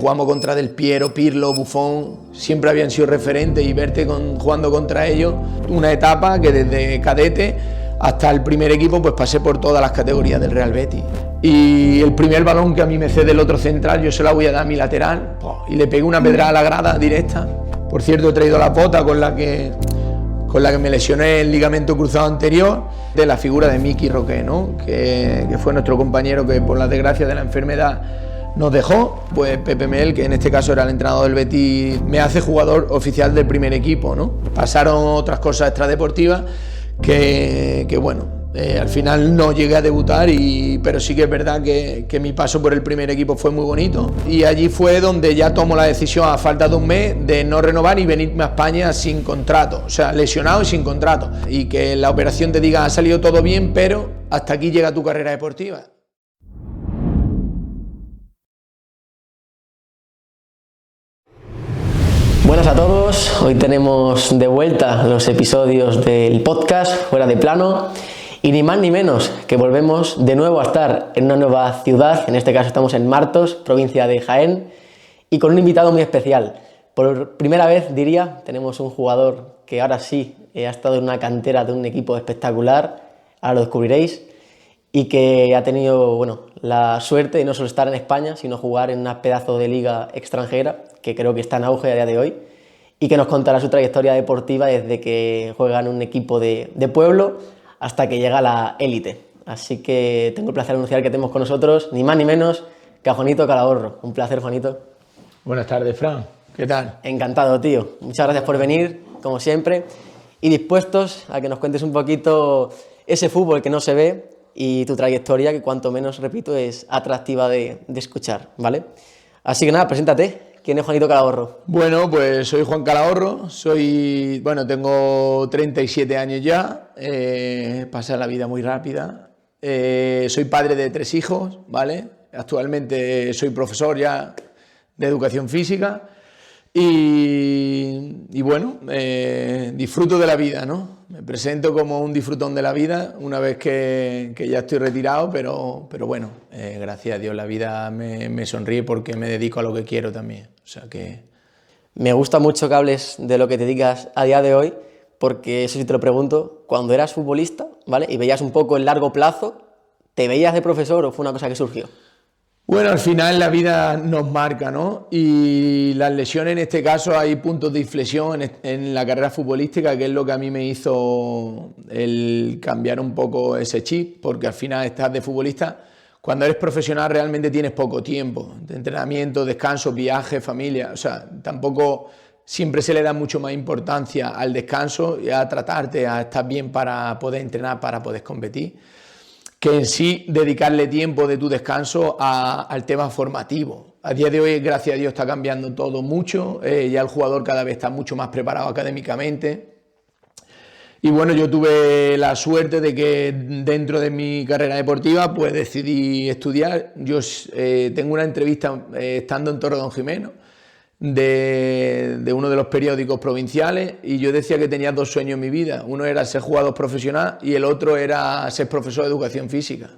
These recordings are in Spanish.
Jugamos contra Del Piero, Pirlo, Buffon, siempre habían sido referentes y verte jugando contra ellos, una etapa que desde cadete hasta el primer equipo pues pasé por todas las categorías del Real Betis. Y el primer balón que a mí me cede el otro central, yo se la voy a dar a mi lateral y le pegué una pedrada a la grada directa. Por cierto, he traído la pota con la que me lesioné el ligamento cruzado anterior, de la figura de Miki Roque, ¿no? que fue nuestro compañero que por la desgracia de la enfermedad nos dejó. Pues Pepe Mel, que en este caso era el entrenador del Betis, me hace jugador oficial del primer equipo, ¿no? Pasaron otras cosas extradeportivas que bueno, al final no llegué a debutar, pero sí que es verdad que mi paso por el primer equipo fue muy bonito, y allí fue donde ya tomo la decisión, a falta de un mes, de no renovar y venirme a España sin contrato, o sea, lesionado y sin contrato, y que la operación te diga: ha salido todo bien, pero hasta aquí llega tu carrera deportiva. Buenas a todos, hoy tenemos de vuelta los episodios del podcast Fuera de Plano, y ni más ni menos que volvemos de nuevo a estar en una nueva ciudad. En este caso estamos en Martos, provincia de Jaén, y con un invitado muy especial. Por primera vez, diría, tenemos un jugador que ahora sí ha estado en una cantera de un equipo espectacular, ahora lo descubriréis, y que ha tenido, bueno, la suerte de no solo estar en España, sino jugar en una pedazo de liga extranjera, que creo que está en auge a día de hoy, y que nos contará su trayectoria deportiva desde que juega en un equipo de pueblo hasta que llega a la élite. Así que tengo el placer de anunciar que tenemos con nosotros ni más ni menos que a Juanito Calahorro. Un placer, Juanito. Buenas tardes, Fran. ¿Qué tal? Encantado, tío. Muchas gracias por venir, como siempre, y dispuestos a que nos cuentes un poquito ese fútbol que no se ve y tu trayectoria, que cuanto menos, repito, es atractiva de escuchar, ¿vale? Así que nada, preséntate. ¿Quién es Juanito Calahorro? Bueno, pues soy Juan Calahorro, tengo 37 años ya, pasa la vida muy rápida, soy padre de 3 hijos, ¿vale? Actualmente soy profesor ya de educación física y bueno, disfruto de la vida, ¿no? Me presento como un disfrutón de la vida una vez que ya estoy retirado, pero bueno, gracias a Dios la vida me sonríe porque me dedico a lo que quiero también. O sea que... Me gusta mucho que hables de lo que te dedicas a día de hoy, porque eso sí te lo pregunto, cuando eras futbolista, ¿vale? Y veías un poco el largo plazo, ¿te veías de profesor o fue una cosa que surgió? Bueno, al final la vida nos marca, ¿no? Y las lesiones, en este caso, hay puntos de inflexión en la carrera futbolística, que es lo que a mí me hizo el cambiar un poco ese chip, porque al final estás de futbolista, cuando eres profesional realmente tienes poco tiempo de entrenamiento, descanso, viaje, familia, o sea, tampoco siempre se le da mucho más importancia al descanso y a tratarte, a estar bien para poder entrenar, para poder competir, que en sí dedicarle tiempo de tu descanso al tema formativo. A día de hoy, gracias a Dios, está cambiando todo mucho, ya el jugador cada vez está mucho más preparado académicamente. Y bueno, yo tuve la suerte de que dentro de mi carrera deportiva pues decidí estudiar. Yo tengo una entrevista estando en Torredonjimeno de uno de los periódicos provinciales, y yo decía que tenía 2 sueños en mi vida. Uno era ser jugador profesional y el otro era ser profesor de educación física.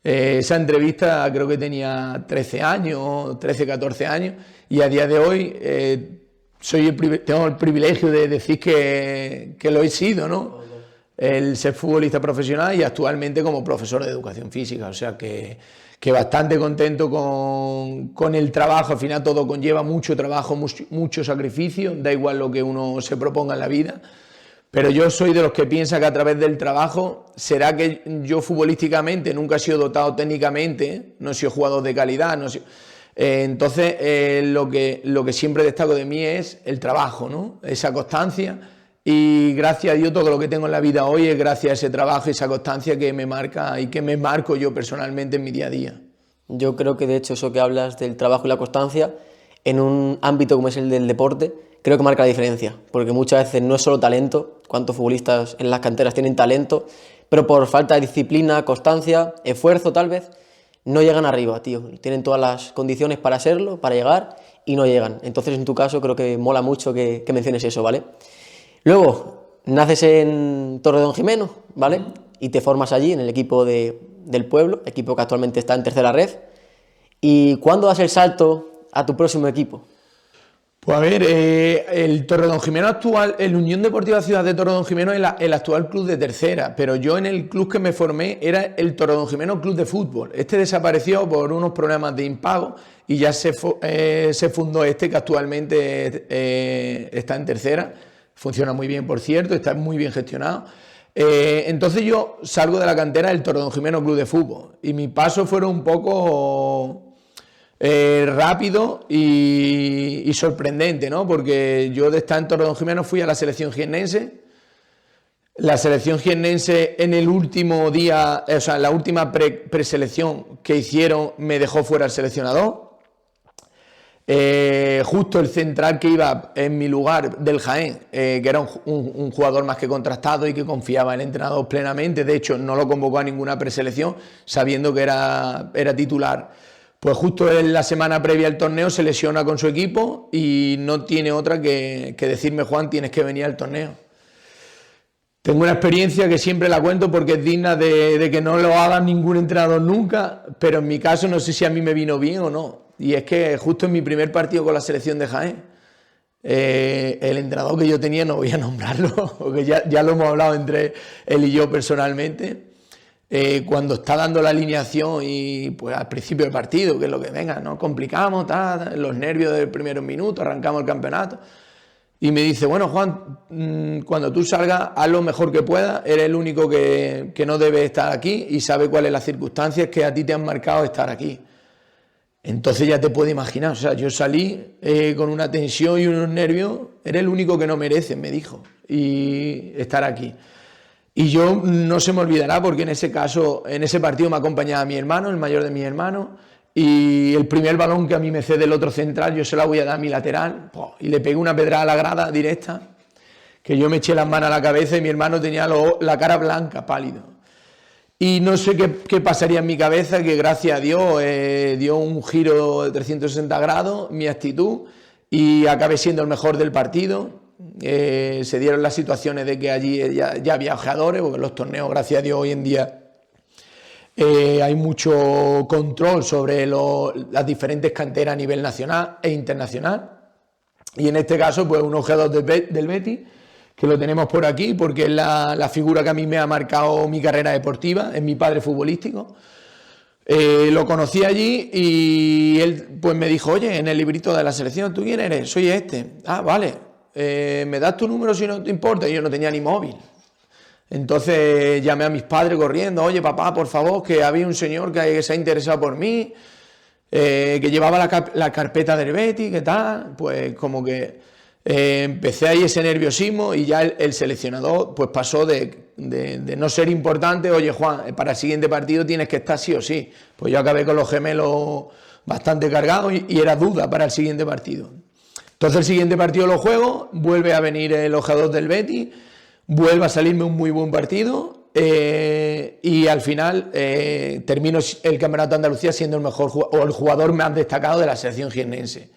Esa entrevista creo que tenía 13 años, 13, 14 años, y a día de hoy tengo el privilegio de decir que lo he sido, ¿no? El ser futbolista profesional y actualmente como profesor de educación física, o sea que bastante contento con el trabajo. Al final todo conlleva mucho trabajo, mucho sacrificio, da igual lo que uno se proponga en la vida, pero yo soy de los que piensa que a través del trabajo, será que yo futbolísticamente nunca he sido dotado técnicamente, no he sido jugador de calidad, entonces lo que siempre destaco de mí es el trabajo, ¿no? Esa constancia, y gracias a Dios todo lo que tengo en la vida hoy es gracias a ese trabajo y esa constancia que me marca y que me marco yo personalmente en mi día a día. Yo creo que de hecho eso que hablas del trabajo y la constancia en un ámbito como es el del deporte, creo que marca la diferencia, porque muchas veces no es solo talento. ¿Cuántos futbolistas en las canteras tienen talento, pero por falta de disciplina, constancia, esfuerzo tal vez, no llegan arriba, tío? Tienen todas las condiciones para serlo, para llegar, y no llegan. Entonces, en tu caso, creo que mola mucho que menciones eso, ¿vale? Luego, naces en Torredonjimeno, ¿vale? Y te formas allí, en el equipo del pueblo, equipo que actualmente está en tercera red. ¿Y cuándo das el salto a tu próximo equipo? Pues a ver, el Torredonjimeno actual, el Unión Deportiva Ciudad de Torredonjimeno es el actual club de tercera, pero yo en el club que me formé era el Torredonjimeno Club de Fútbol. Este desapareció por unos problemas de impago y ya se fundó este que actualmente está en tercera. Funciona muy bien, por cierto, está muy bien gestionado. Entonces yo salgo de la cantera del Torredonjimeno Club de Fútbol y mi paso fueron un poco rápido y sorprendente, ¿no? Porque yo de estar en Torredonjimeno fui a la selección jiennense. La selección jiennense en el último día, o sea, en la última preselección que hicieron me dejó fuera el seleccionador. Justo el central que iba en mi lugar del Jaén, que era un jugador más que contrastado y que confiaba en el entrenador plenamente, de hecho no lo convocó a ninguna preselección sabiendo que era titular. Pues justo en la semana previa al torneo se lesiona con su equipo y no tiene otra que decirme: Juan, tienes que venir al torneo. Tengo una experiencia que siempre la cuento porque es digna de que no lo haga ningún entrenador nunca, pero en mi caso no sé si a mí me vino bien o no. Y es que justo en mi primer partido con la selección de Jaén, el entrenador que yo tenía, no voy a nombrarlo, porque ya lo hemos hablado entre él y yo personalmente, cuando está dando la alineación y pues al principio del partido, que es lo que venga, nos complicamos, los nervios del primer minuto, arrancamos el campeonato, y me dice: bueno, Juan, cuando tú salgas, haz lo mejor que puedas, eres el único que no debe estar aquí y sabe cuáles las circunstancias que a ti te han marcado estar aquí. Entonces ya te puedes imaginar, o sea, yo salí con una tensión y unos nervios, eres el único que no mereces, me dijo, y estar aquí. Y yo no se me olvidará porque en ese caso, en ese partido me acompañaba mi hermano, el mayor de mis hermanos, y el primer balón que a mí me cede el otro central, yo se la voy a dar a mi lateral, y le pegué una pedrada a la grada directa, que yo me eché las manos a la cabeza y mi hermano tenía la cara blanca, pálido. Y no sé qué pasaría en mi cabeza, que gracias a Dios dio un giro de 360 grados mi actitud y acabé siendo el mejor del partido. Se dieron las situaciones de que allí ya había ojeadores, porque en los torneos, gracias a Dios, hoy en día hay mucho control sobre las diferentes canteras a nivel nacional e internacional. Y en este caso, pues un ojeador del Betis, que lo tenemos por aquí porque es la figura que a mí me ha marcado mi carrera deportiva, es mi padre futbolístico. Lo conocí allí y él pues me dijo: oye, en el librito de la selección, ¿tú quién eres? Soy este. Ah, vale, ¿me das tu número si no te importa? Y yo no tenía ni móvil. Entonces llamé a mis padres corriendo: oye, papá, por favor, que había un señor que se ha interesado por mí, que llevaba la carpeta del Betis, ¿qué tal? Pues como que empecé ahí ese nerviosismo y ya el seleccionador pues pasó de no ser importante: oye, Juan, para el siguiente partido tienes que estar sí o sí. Pues yo acabé con los gemelos bastante cargados y era duda para el siguiente partido. Entonces el siguiente partido lo juego, vuelve a venir el ojeador del Betis, vuelve a salirme un muy buen partido y al final termino el Campeonato de Andalucía siendo el mejor o el jugador más destacado de la selección jiennense.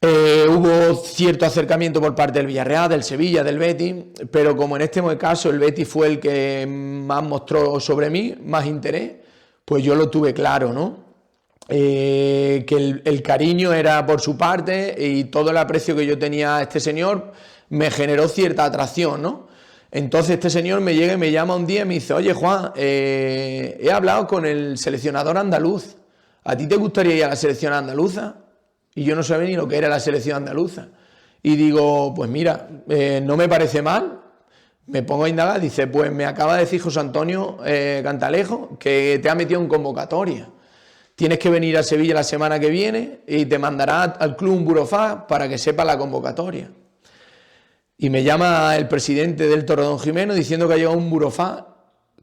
Hubo cierto acercamiento por parte del Villarreal, del Sevilla, del Betis, pero como en este caso el Betis fue el que más mostró sobre mí, más interés, pues yo lo tuve claro, ¿no? Que el cariño era por su parte y todo el aprecio que yo tenía a este señor me generó cierta atracción, ¿no? Entonces este señor me llega y me llama un día y me dice: oye, Juan, he hablado con el seleccionador andaluz, ¿a ti te gustaría ir a la selección andaluza? Y yo no sabía ni lo que era la selección andaluza. Y digo: pues mira, no me parece mal. Me pongo a indagar. Dice: pues me acaba de decir José Antonio Cantalejo que te ha metido en convocatoria. Tienes que venir a Sevilla la semana que viene y te mandará al club un burofax para que sepa la convocatoria. Y me llama el presidente del Torredonjimeno diciendo que ha llegado un burofax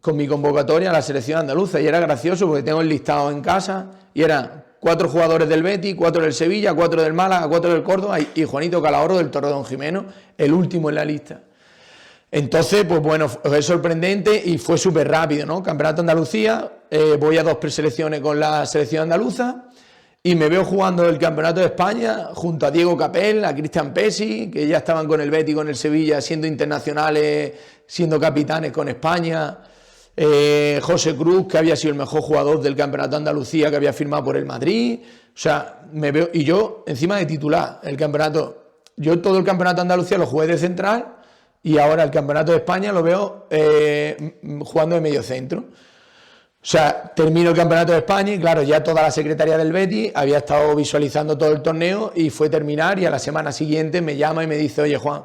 con mi convocatoria a la selección andaluza. Y era gracioso porque tengo el listado en casa y eran 4 jugadores del Betis, 4 del Sevilla, 4 del Málaga, 4 del Córdoba y Juanito Calahorro del Torredonjimeno, el último en la lista. Entonces, pues bueno, fue sorprendente y fue súper rápido, ¿no? Campeonato de Andalucía, voy a 2 preselecciones con la selección andaluza y me veo jugando el Campeonato de España junto a Diego Capel, a Cristian Pesci, que ya estaban con el Betis y con el Sevilla siendo internacionales, siendo capitanes con España. José Cruz, que había sido el mejor jugador del Campeonato de Andalucía, que había firmado por el Madrid. O sea, me veo, y yo encima de titular, el campeonato, yo todo el campeonato de Andalucía lo jugué de central y ahora el campeonato de España lo veo jugando de medio centro. O sea, termino el campeonato de España y claro, ya toda la secretaría del Betis había estado visualizando todo el torneo y fue terminar y a la semana siguiente me llama y me dice, oye Juan,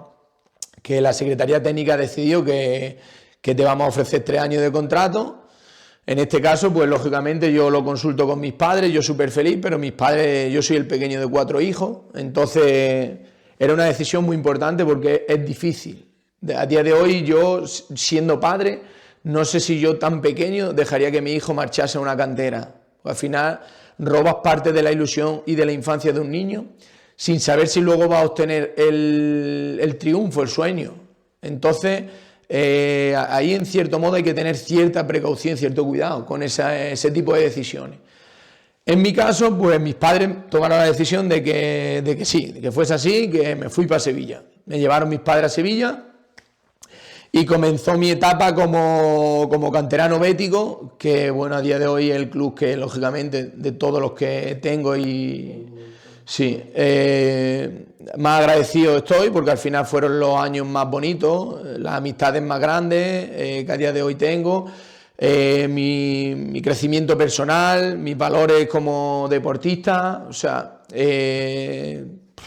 que la Secretaría Técnica ha decidido que te vamos a ofrecer 3 años de contrato. En este caso, pues lógicamente yo lo consulto con mis padres, yo súper feliz, pero mis padres, yo soy el pequeño de 4 hijos, entonces era una decisión muy importante porque es difícil. A día de hoy yo, siendo padre, no sé si yo tan pequeño dejaría que mi hijo marchase a una cantera. Al final robas parte de la ilusión y de la infancia de un niño sin saber si luego va a obtener el triunfo, el sueño. Entonces, ahí en cierto modo hay que tener cierta precaución, cierto cuidado con ese tipo de decisiones. En mi caso, pues mis padres tomaron la decisión de que sí, de que fuese así, que me fui para Sevilla. Me llevaron mis padres a Sevilla y comenzó mi etapa como canterano bético, que bueno, a día de hoy es el club que lógicamente de todos los que tengo y sí, más agradecido estoy porque al final fueron los años más bonitos, las amistades más grandes que a día de hoy tengo, mi crecimiento personal, mis valores como deportista, o sea,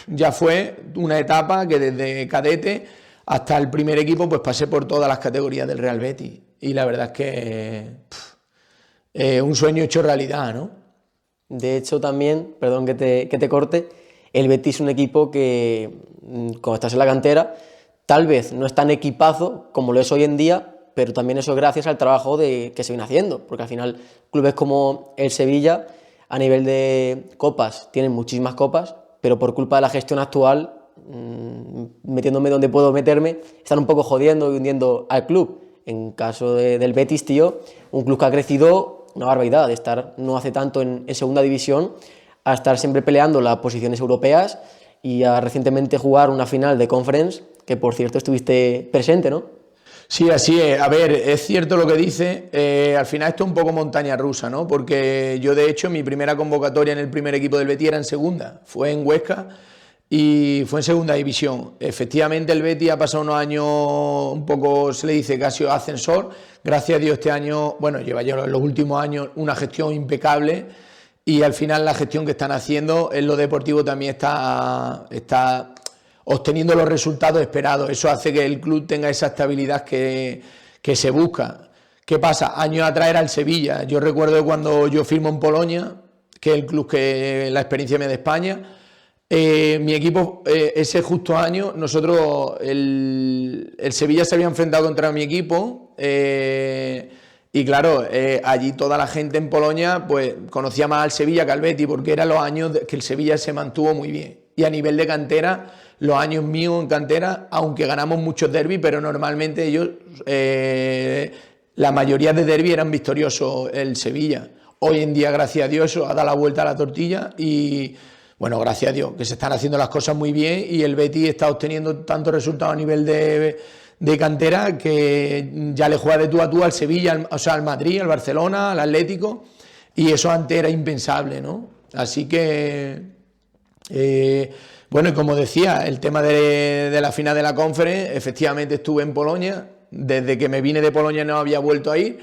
ya fue una etapa que desde cadete hasta el primer equipo pues pasé por todas las categorías del Real Betis y la verdad es que un sueño hecho realidad, ¿no? De hecho también, perdón que te corte, el Betis es un equipo que cuando estás en la cantera tal vez no es tan equipazo como lo es hoy en día, pero también eso es gracias al trabajo que se viene haciendo, porque al final clubes como el Sevilla a nivel de copas tienen muchísimas copas, pero por culpa de la gestión actual, metiéndome donde puedo meterme, están un poco jodiendo y hundiendo al club. En caso del Betis, tío, un club que ha crecido una barbaridad, de estar no hace tanto en segunda división a estar siempre peleando las posiciones europeas y a recientemente jugar una final de Conference, que por cierto estuviste presente, ¿no? Sí, así es. A ver, es cierto lo que dice. Al final esto es un poco montaña rusa, ¿no? Porque yo, de hecho, mi primera convocatoria en el primer equipo del Betis era en segunda. Fue en Huesca y fue en segunda división. Efectivamente, el Betis ha pasado unos años un poco, se le dice, casi ascensor. Gracias a Dios este año, bueno, lleva ya en los últimos años una gestión impecable y al final la gestión que están haciendo en lo deportivo también está obteniendo los resultados esperados. Eso hace que el club tenga esa estabilidad que se busca. ¿Qué pasa? Años atrás era el Sevilla. Yo recuerdo cuando yo firmo en Polonia, que es el club que la experiencia mía de España, mi equipo, ese justo año, nosotros, el Sevilla se había enfrentado contra mi equipo y claro, allí toda la gente en Polonia pues conocía más al Sevilla que al Betis porque eran los años que el Sevilla se mantuvo muy bien. Y a nivel de cantera, los años míos en cantera, aunque ganamos muchos derbis, pero normalmente ellos, la mayoría de derbis eran victoriosos el Sevilla. Hoy en día, gracias a Dios, eso ha dado la vuelta a la tortilla y, bueno, gracias a Dios, que se están haciendo las cosas muy bien y el Betis está obteniendo tantos resultados a nivel de cantera que ya le juega de tú a tú al Sevilla, o sea, al Madrid, al Barcelona, al Atlético, y eso antes era impensable, ¿no? Así que, bueno, y como decía, el tema de la final de la Conference, efectivamente estuve en Polonia, desde que me vine de Polonia no había vuelto a ir,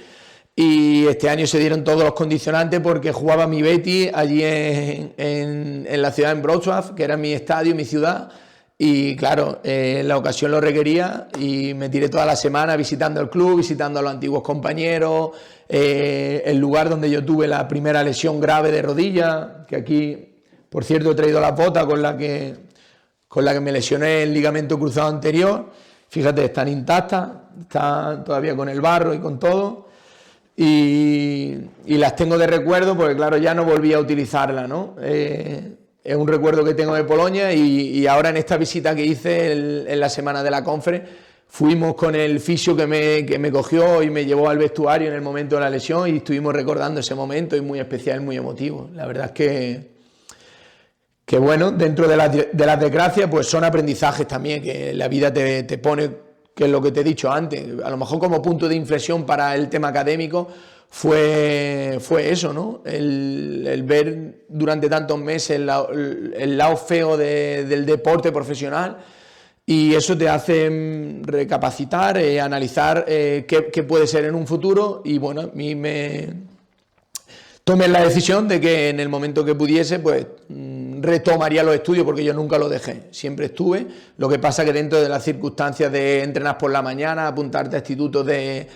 y este año se dieron todos los condicionantes porque jugaba mi Betis allí en la ciudad, en Wrocław, que era mi estadio, mi ciudad, y claro, la ocasión lo requería y me tiré toda la semana visitando el club, visitando a los antiguos compañeros, el lugar donde yo tuve la primera lesión grave de rodilla, que aquí, por cierto, he traído la bota con la que me lesioné el ligamento cruzado anterior. Fíjate, están intactas, están todavía con el barro y con todo, y las tengo de recuerdo porque claro, ya no volví a utilizarla, ¿no? Es un recuerdo que tengo de Polonia y ahora en esta visita que hice en la semana de la Conference fuimos con el fisio que me cogió y me llevó al vestuario en el momento de la lesión y estuvimos recordando ese momento y muy especial, muy emotivo. La verdad es que bueno, dentro de las desgracias pues son aprendizajes también que la vida te pone, que es lo que te he dicho antes, a lo mejor como punto de inflexión para el tema académico fue eso, ¿no? El ver durante tantos meses el lado feo del deporte profesional, y eso te hace recapacitar, analizar qué puede ser en un futuro. Y bueno, a mí tomé la decisión de que en el momento que pudiese, pues retomaría los estudios, porque yo nunca los dejé, siempre estuve. Lo que pasa que dentro de las circunstancias de entrenar por la mañana, apuntarte a institutos de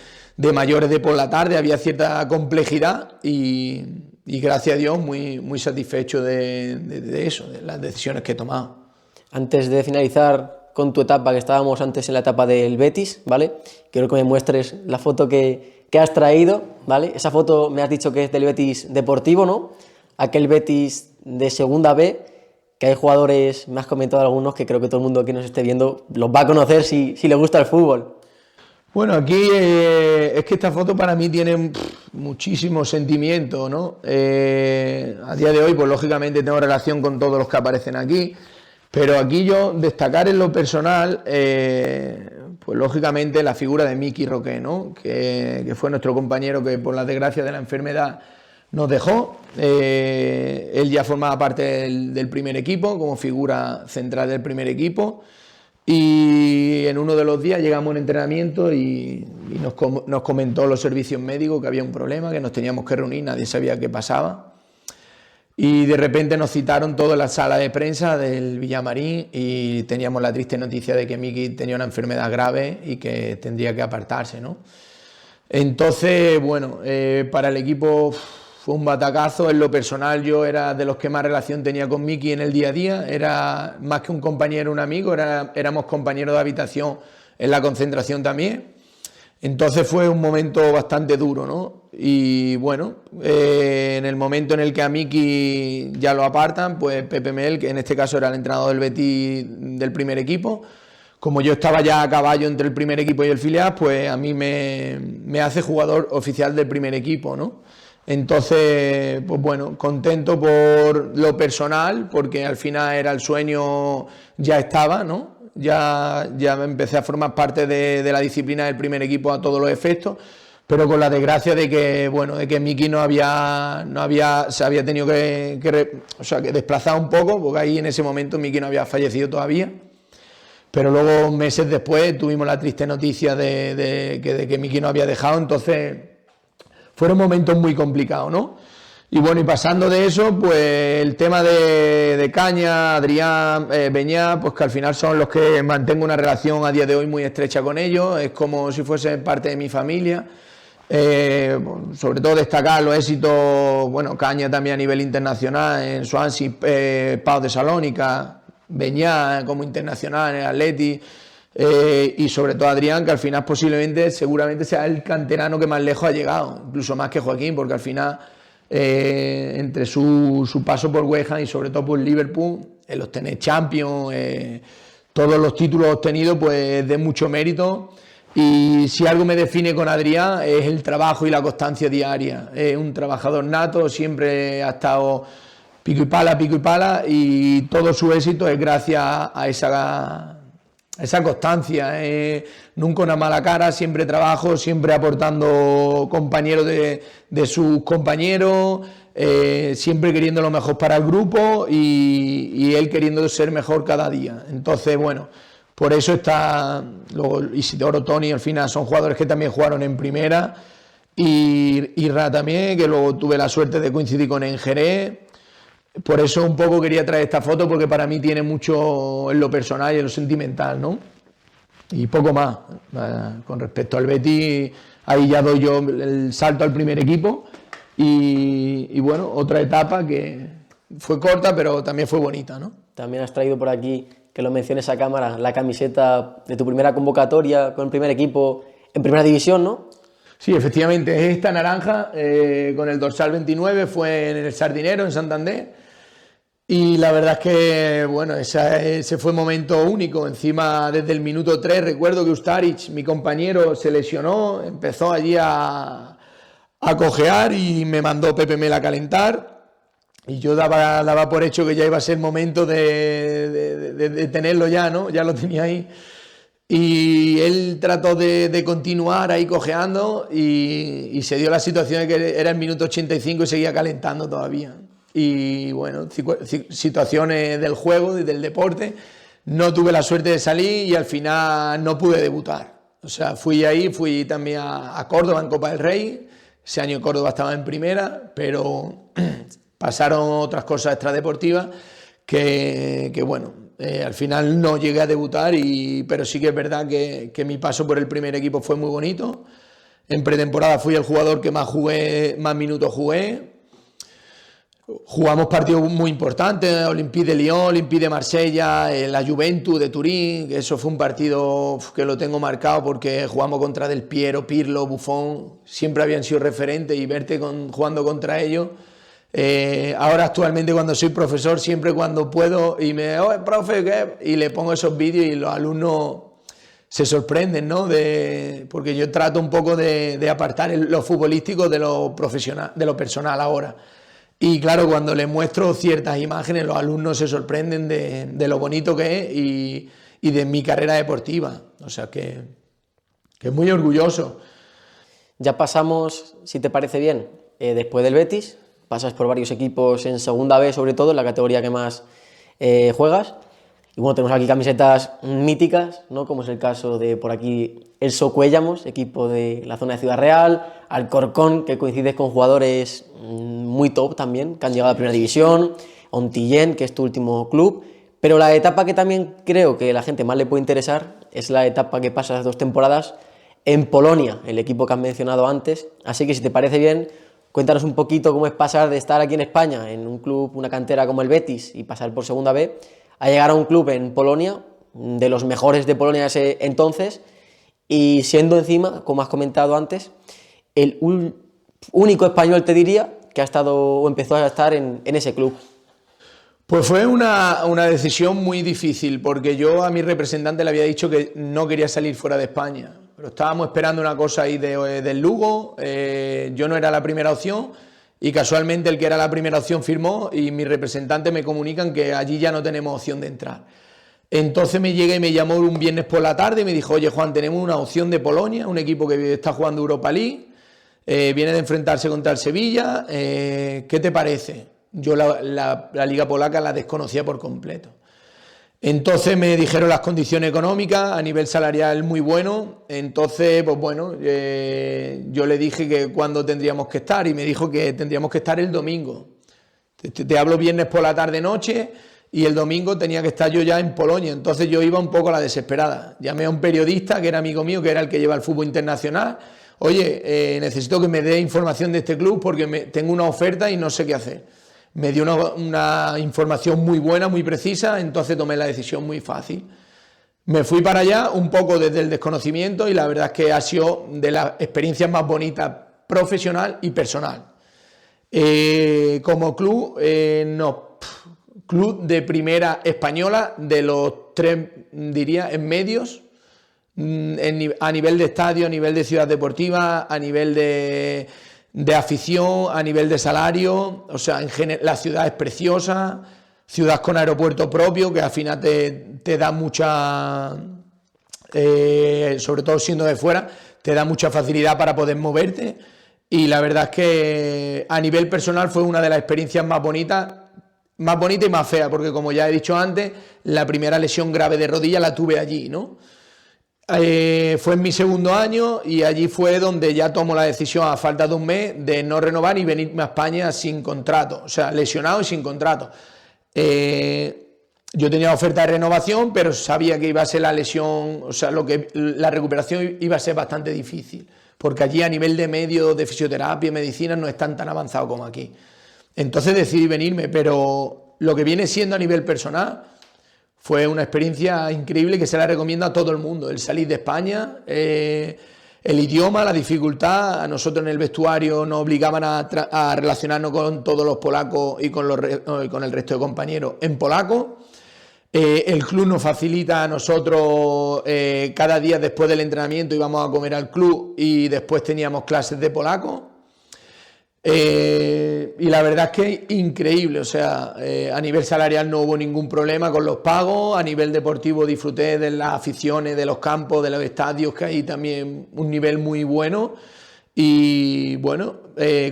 mayores de por la tarde, había cierta complejidad, y gracias a Dios muy satisfecho de eso, de las decisiones que he tomado. Antes de finalizar con tu etapa, que estábamos antes en la etapa del Betis, ¿vale? Quiero que me muestres la foto que has traído, ¿vale? Esa foto me has dicho que es del Betis deportivo, ¿no? Aquel Betis de segunda B, que hay jugadores, me has comentado algunos, que creo que todo el mundo que nos esté viendo los va a conocer si le gusta el fútbol. Bueno, aquí es que esta foto para mí tiene muchísimo sentimiento, ¿no? A día de hoy, pues lógicamente tengo relación con todos los que aparecen aquí, pero aquí yo destacar en lo personal, pues lógicamente la figura de Miki Roque, ¿no? Que fue nuestro compañero que por la desgracia de la enfermedad nos dejó. Él ya formaba parte del primer equipo, como figura central del primer equipo. Y en uno de los días llegamos a un entrenamiento y nos comentó los servicios médicos que había un problema, que nos teníamos que reunir, nadie sabía qué pasaba. Y de repente nos citaron todos en la sala de prensa del Villamarín y teníamos la triste noticia de que Miki tenía una enfermedad grave y que tendría que apartarse, ¿no? Entonces, bueno, para el equipo fue un batacazo. En lo personal, yo era de los que más relación tenía con Miki en el día a día. Era más que un compañero, un amigo, éramos compañeros de habitación en la concentración también. Entonces fue un momento bastante duro, ¿no? Y bueno, en el momento en el que a Miki ya lo apartan, pues Pepe Mel, que en este caso era el entrenador del Betis del primer equipo, como yo estaba ya a caballo entre el primer equipo y el filial, pues a mí me hace jugador oficial del primer equipo, ¿no? Entonces, pues bueno, contento por lo personal, porque al final era el sueño, ya estaba, ¿no? Ya empecé a formar parte de la disciplina del primer equipo a todos los efectos, pero con la desgracia de que, bueno, de que Miki se había tenido que desplazar un poco, porque ahí en ese momento Miki no había fallecido todavía. Pero luego, meses después, tuvimos la triste noticia de que Miki nos había dejado. Entonces fueron momentos muy complicados, ¿no? Y bueno, y pasando de eso, pues el tema de Caña, Adrián, Beñat, pues que al final son los que mantengo una relación a día de hoy muy estrecha con ellos, es como si fuesen parte de mi familia. Sobre todo destacar los éxitos, bueno, Caña también a nivel internacional en Swansea, Pau de Salónica, Beñat como internacional en el Atleti, y sobre todo Adrián, que al final seguramente sea el canterano que más lejos ha llegado, incluso más que Joaquín, porque al final entre su paso por West Ham y sobre todo por Liverpool, el obtener Champions, todos los títulos obtenidos, pues de mucho mérito. Y si algo me define con Adrián es el trabajo y la constancia diaria. Es un trabajador nato, siempre ha estado pico y pala, y todo su éxito es gracias a esa constancia. Nunca una mala cara, siempre trabajo, siempre aportando compañeros de sus compañeros, siempre queriendo lo mejor para el grupo y él queriendo ser mejor cada día. Entonces, bueno, por eso está Isidoro, Toni, al final son jugadores que también jugaron en primera, y Ra también, que luego tuve la suerte de coincidir con él en Jerez. Por eso un poco quería traer esta foto, porque para mí tiene mucho en lo personal y en lo sentimental, ¿no? Y poco más. Con respecto al Betis, ahí ya doy yo el salto al primer equipo. Y bueno, otra etapa que fue corta, pero también fue bonita, ¿no? También has traído por aquí, que lo menciones a cámara, la camiseta de tu primera convocatoria con el primer equipo en primera división, ¿no? Sí, efectivamente, es esta naranja con el dorsal 29, fue en el Sardinero, en Santander. Y la verdad es que, bueno, ese fue un momento único. Encima, desde el minuto 3, recuerdo que Ustaric, mi compañero, se lesionó, empezó allí a cojear y me mandó Pepe Mel a calentar. Y yo daba por hecho que ya iba a ser momento de tenerlo ya, ¿no? Ya lo tenía ahí. Y él trató de continuar ahí cojeando y se dio la situación de que era el minuto 85 y seguía calentando todavía. Y bueno, situaciones del juego y del deporte, no tuve la suerte de salir y al final no pude debutar. O sea, fui también a Córdoba en Copa del Rey. Ese año Córdoba estaba en primera, pero pasaron otras cosas extradeportivas que bueno, al final no llegué a debutar, pero sí que es verdad que mi paso por el primer equipo fue muy bonito. En pretemporada fui el jugador que más minutos jugué. Jugamos partidos muy importantes, Olympique de Lyon, Olympique de Marsella, la Juventus de Turín, que eso fue un partido que lo tengo marcado porque jugamos contra Del Piero, Pirlo, Buffon, siempre habían sido referentes y verte jugando contra ellos. Ahora actualmente cuando soy profesor, siempre cuando puedo y profe, ¿qué? Y le pongo esos vídeos y los alumnos se sorprenden, ¿no? Porque yo trato un poco de apartar lo futbolístico de lo profesional, de lo personal ahora. Y claro, cuando les muestro ciertas imágenes, los alumnos se sorprenden de lo bonito que es y de mi carrera deportiva. O sea que es muy orgulloso. Ya pasamos, si te parece bien, después del Betis, pasas por varios equipos en segunda B, sobre todo, en la categoría que más juegas. Y bueno, tenemos aquí camisetas míticas, ¿no? Como es el caso de por aquí el Socuellamos, equipo de la zona de Ciudad Real, Alcorcón, que coincides con jugadores muy top también, que han llegado a la primera división, Ontillén, que es tu último club, pero la etapa que también creo que a la gente más le puede interesar es la etapa que pasas 2 temporadas en Polonia, el equipo que has mencionado antes. Así que si te parece bien, cuéntanos un poquito cómo es pasar de estar aquí en España, en un club, una cantera como el Betis, y pasar por segunda B, a llegar a un club en Polonia, de los mejores de Polonia ese entonces, y siendo encima, como has comentado antes, el único español, te diría, que ha estado o empezó a estar en ese club. Pues fue una decisión muy difícil, porque yo a mi representante le había dicho que no quería salir fuera de España, pero estábamos esperando una cosa ahí del Lugo, yo no era la primera opción, y casualmente el que era la primera opción firmó y mi representante me comunican que allí ya no tenemos opción de entrar. Entonces me llega y me llamó un viernes por la tarde y me dijo: oye Juan, tenemos una opción de Polonia, un equipo que está jugando Europa League, viene de enfrentarse contra el Sevilla, ¿qué te parece? Yo la liga polaca la desconocía por completo. Entonces me dijeron las condiciones económicas, a nivel salarial muy bueno. Entonces, pues bueno, yo le dije que cuándo tendríamos que estar y me dijo que tendríamos que estar el domingo. Te hablo viernes por la tarde-noche y el domingo tenía que estar yo ya en Polonia. Entonces yo iba un poco a la desesperada. Llamé a un periodista que era amigo mío, que era el que lleva el fútbol internacional. Oye, necesito que me dé información de este club porque tengo una oferta y no sé qué hacer. Me dio una información muy buena, muy precisa, entonces tomé la decisión muy fácil. Me fui para allá un poco desde el desconocimiento y la verdad es que ha sido de las experiencias más bonitas profesional y personal. Como club, no, club de primera española, de los 3, diría, en medios, a nivel de estadio, a nivel de ciudad deportiva, a nivel de afición, a nivel de salario. O sea, la ciudad es preciosa, ciudad con aeropuerto propio, que al final te da mucha, sobre todo siendo de fuera, te da mucha facilidad para poder moverte. Y la verdad es que a nivel personal fue una de las experiencias más bonitas y más feas, porque como ya he dicho antes, la primera lesión grave de rodilla la tuve allí, ¿no? Fue en mi segundo año y allí fue donde ya tomo la decisión a falta de un mes de no renovar y venirme a España sin contrato, o sea, lesionado y sin contrato. Yo tenía oferta de renovación, pero sabía que iba a ser la lesión, o sea, la recuperación iba a ser bastante difícil, porque allí a nivel de medios de fisioterapia y medicina no están tan avanzados como aquí. Entonces decidí venirme, pero lo que viene siendo a nivel personal fue una experiencia increíble que se la recomiendo a todo el mundo. El salir de España, el idioma, la dificultad. A nosotros en el vestuario nos obligaban a relacionarnos con todos los polacos y con el resto de compañeros en polaco. El club nos facilita a nosotros, cada día después del entrenamiento íbamos a comer al club y después teníamos clases de polaco. Y la verdad es que increíble, o sea, a nivel salarial no hubo ningún problema con los pagos, a nivel deportivo disfruté de las aficiones, de los campos, de los estadios, que hay también un nivel muy bueno. Y bueno,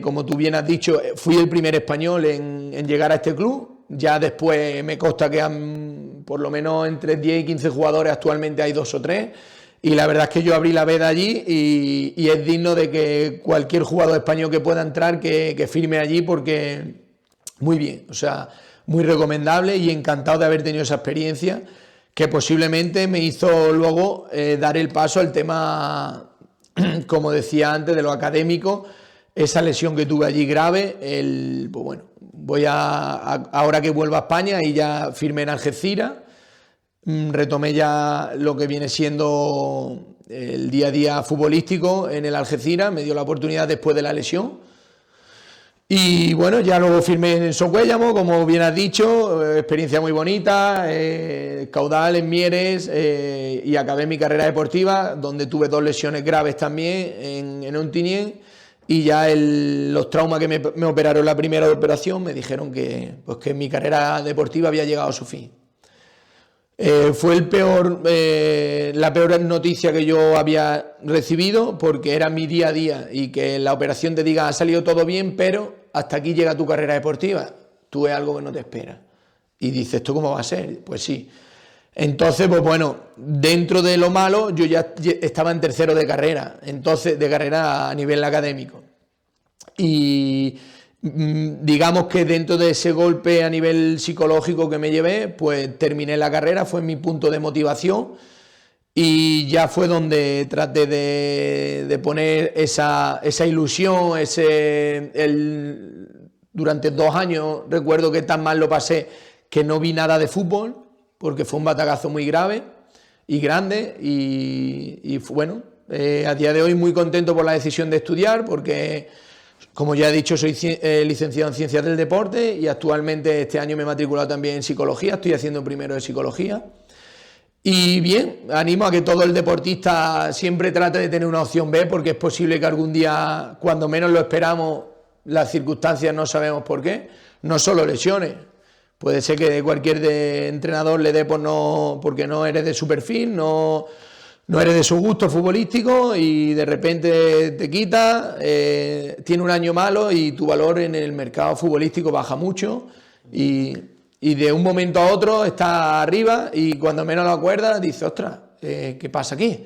como tú bien has dicho, fui el primer español en llegar a este club. Ya después me consta que han, por lo menos entre 10 y 15 jugadores, actualmente hay 2 o 3. Y la verdad es que yo abrí la veda allí y es digno de que cualquier jugador español que pueda entrar que firme allí, porque muy bien, o sea, muy recomendable y encantado de haber tenido esa experiencia que posiblemente me hizo luego dar el paso al tema, como decía antes, de lo académico. Esa lesión que tuve allí grave, pues bueno, ahora que vuelvo a España y ya firmé en Algeciras, retomé ya lo que viene siendo el día a día futbolístico en el Algeciras, me dio la oportunidad después de la lesión. Y bueno, ya luego firmé en Socuéllamo, como bien has dicho, experiencia muy bonita, caudal en Mieres, y acabé mi carrera deportiva, donde tuve 2 lesiones graves también en Ontinyent, y ya los traumas que me operaron la primera operación me dijeron que mi carrera deportiva había llegado a su fin. Fue la peor noticia que yo había recibido, porque era mi día a día y que la operación te diga ha salido todo bien, pero hasta aquí llega tu carrera deportiva, tú es algo que no te espera. Y dices, ¿esto cómo va a ser? Pues sí. Entonces, pues bueno, dentro de lo malo, yo ya estaba en tercero de carrera, entonces de carrera a nivel académico. Y digamos que dentro de ese golpe a nivel psicológico que me llevé, pues terminé la carrera, fue mi punto de motivación y ya fue donde traté de poner esa ilusión, durante 2 años recuerdo que tan mal lo pasé que no vi nada de fútbol, porque fue un batacazo muy grave y grande y bueno, a día de hoy muy contento por la decisión de estudiar, porque como ya he dicho, soy licenciado en Ciencias del Deporte y actualmente este año me he matriculado también en Psicología, estoy haciendo primero de Psicología. Y bien, animo a que todo el deportista siempre trate de tener una opción B, porque es posible que algún día, cuando menos lo esperamos, las circunstancias no sabemos por qué, no solo lesiones. Puede ser que cualquier entrenador le dé porque no eres de su perfil, no eres de su gusto futbolístico y de repente te quita, tiene un año malo y tu valor en el mercado futbolístico baja mucho y de un momento a otro estás arriba y cuando menos lo acuerdas dices, ostras, ¿qué pasa aquí?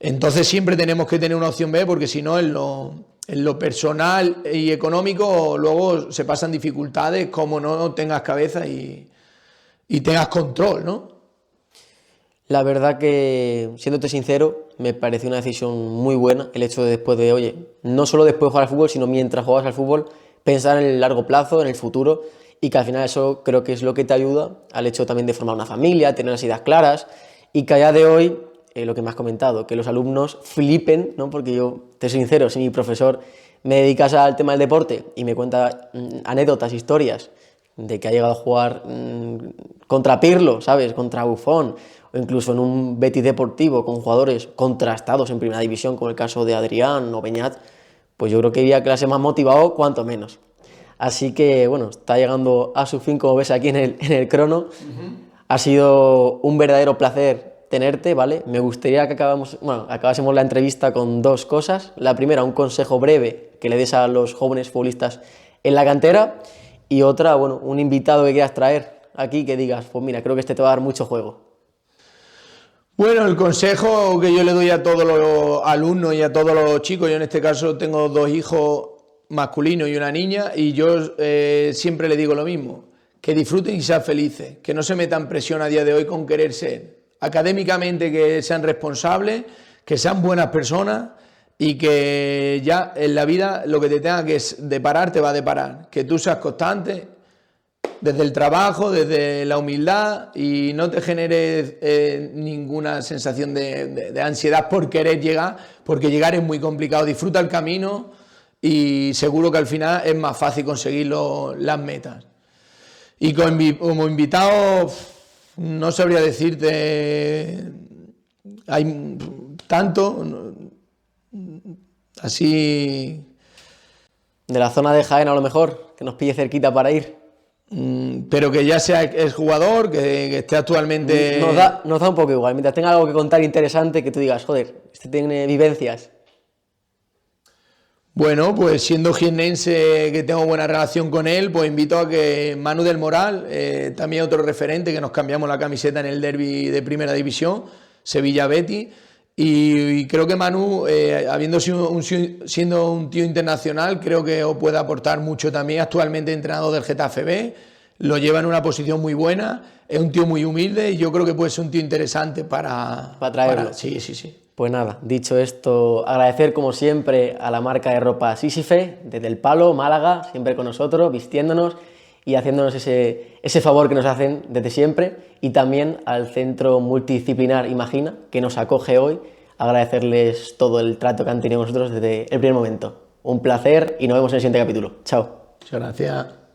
Entonces siempre tenemos que tener una opción B, porque si no en lo personal y económico luego se pasan dificultades como no tengas cabeza y tengas control, ¿no? La verdad que, siéndote sincero, me pareció una decisión muy buena el hecho de después de, oye, no solo después de jugar al fútbol, sino mientras juegas al fútbol, pensar en el largo plazo, en el futuro, y que al final eso creo que es lo que te ayuda al hecho también de formar una familia, tener las ideas claras, y que a día de hoy, lo que me has comentado, que los alumnos flipen, ¿no? Porque yo, te soy sincero, si mi profesor me dedicas al tema del deporte y me cuenta anécdotas, historias, de que ha llegado a jugar contra Pirlo, ¿sabes? Contra Buffon, o incluso en un Betis deportivo con jugadores contrastados en primera división, como el caso de Adrián o Beñat, pues yo creo que iría a clase más motivado, cuanto menos. Así que, bueno, está llegando a su fin, como ves aquí en el crono. Ha sido un verdadero placer tenerte, ¿vale? Me gustaría que acabásemos la entrevista con 2 cosas. La primera, un consejo breve que le des a los jóvenes futbolistas en la cantera, y otra, bueno, un invitado que quieras traer aquí que digas, pues mira, creo que este te va a dar mucho juego. Bueno, el consejo que yo le doy a todos los alumnos y a todos los chicos, yo en este caso tengo 2 hijos masculinos y una niña, y yo siempre le digo lo mismo, que disfruten y sean felices, que no se metan presión a día de hoy con querer ser. Académicamente que sean responsables, que sean buenas personas y que ya en la vida lo que te tenga que deparar te va a deparar, que tú seas constante desde el trabajo, desde la humildad, y no te generes ninguna sensación de ansiedad por querer llegar, porque llegar es muy complicado. Disfruta el camino y seguro que al final es más fácil conseguir las metas. Y como invitado, no sabría decirte, hay tanto, así De la zona de Jaén a lo mejor, que nos pille cerquita para ir. Pero que ya sea exjugador, que esté actualmente... Nos da un poco igual. Mientras tenga algo que contar interesante, que tú digas, joder, este tiene vivencias. Bueno, pues siendo jiennense, que tengo buena relación con él, pues invito a que Manu del Moral, también otro referente, que nos cambiamos la camiseta en el derbi de Primera División, Sevilla-Betis, y creo que Manu, siendo un tío internacional, creo que os puede aportar mucho también. Actualmente entrenador del Getafe B, lo lleva en una posición muy buena, es un tío muy humilde y yo creo que puede ser un tío interesante para traerlo. Sí, sí, sí. Pues nada, dicho esto, agradecer como siempre a la marca de ropa Sísife, desde El Palo, Málaga, siempre con nosotros, vistiéndonos y haciéndonos ese favor que nos hacen desde siempre, y también al Centro Multidisciplinar Imagina, que nos acoge hoy, agradecerles todo el trato que han tenido con nosotros desde el primer momento. Un placer y nos vemos en el siguiente capítulo. Chao. Muchas gracias.